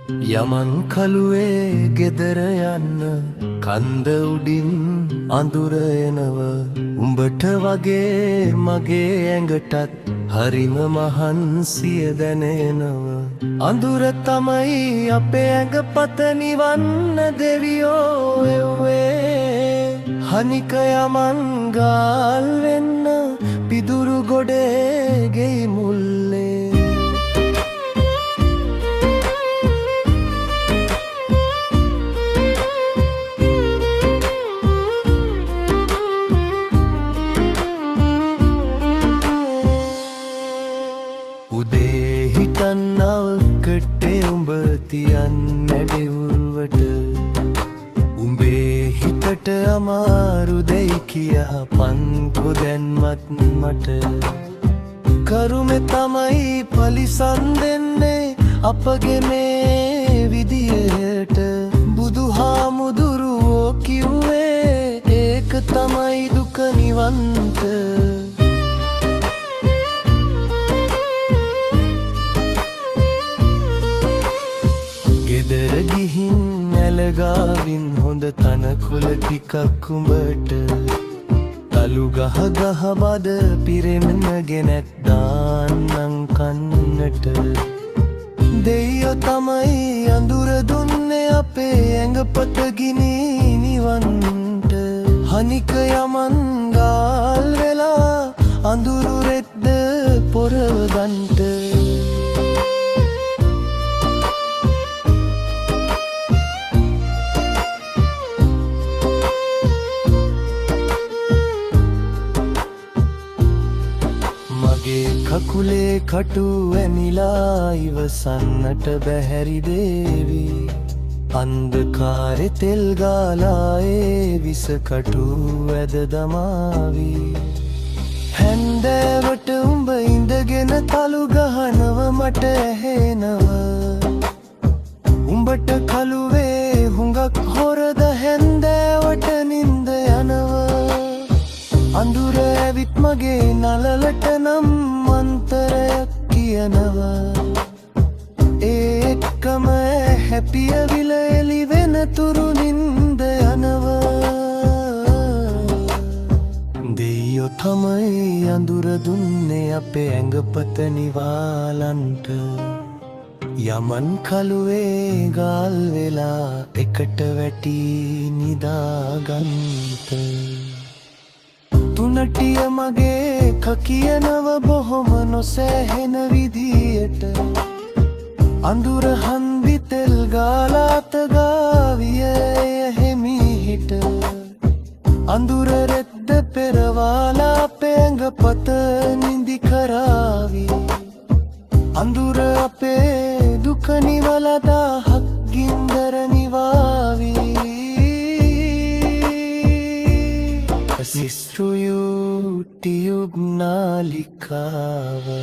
යමන් කළුවේ ගෙදර යන්න කන්ද උඩින් අඳුර එනව උඹට වගේ මගේ ඇඟටත් හරිම මහන්සිය දැනෙනව අඳුර තමයි අපේ ඇඟපත නිවන්න දෙවියෝ එව්වේ හනික යමන් ගාල් වෙන්න පිදුරු ගොඩේ ගෙයි මුල්ලේ උදේ හිටන්නවකට උඹ තියන්න ඩෙවුල්වට උඹේ හිතට අමාරු දෙයි කියා පන්කො දැන්වත් මට කරුමෙ තමයි පලිසන් දෙන්නේ අපගේ මේ විදියට බුදුහාමුදුරුවෝ කිව්වේ ඒක තමයි දුක නිවන්ත ගෙදර ගිහින් ඇලගාවින් හොඳ තනකොළ ටිකක් උඹට තලු ගහ ගහ බද පිරෙන්නගෙනත් දාන්නම් කන්නට දෙයියෝ තමයි අඳුර දුන්නේ අපේ ඇඟපත ගිනි නිවන්ට හනික යමන් ගාල් වෙලා අඳුරු රෙද්ද පොරව ගන්ට කකුලේ කටු ඇනිලා ඉවසන්නට බැහැරි දේවි අන්ධකාරෙ තෙල් ගාලා ඒ විස කටු ඇද දමාවි හැන්දෑවට උඹ ඉඳගෙන තලු ගහනව මට ඇහෙනව උඹට කළුවේ හුඟක් හොරද හැන්දෑවට නින්ද යනව අඳුර ඇවිත් මගේ නලලට නම් මන්තරයක් කියනවා ඒකම හැපිය විල එලි වෙන තුරු නින්ද යනවා දෙයියෝ තමයි අඳුර දුන්නේ අපේ ඇඟපත නිවාලන්ට යමන් කළුවේ ගාල් වෙලා එකට වැටි නිදාගන්ත තුනටිය මගේ කියනව බොහොම නොසෑහෙන විදියට අඳුර හන්දි තෙල් ගාලාත ගාවිය හෙමිහිට අඳුර රෙද්ද පෙරවාලා පැඟපත නිදි කරාවි අඳුර අපේ දුක නිවලදා හක් ගින්දර නිවාවි Sister, you tube nalikawa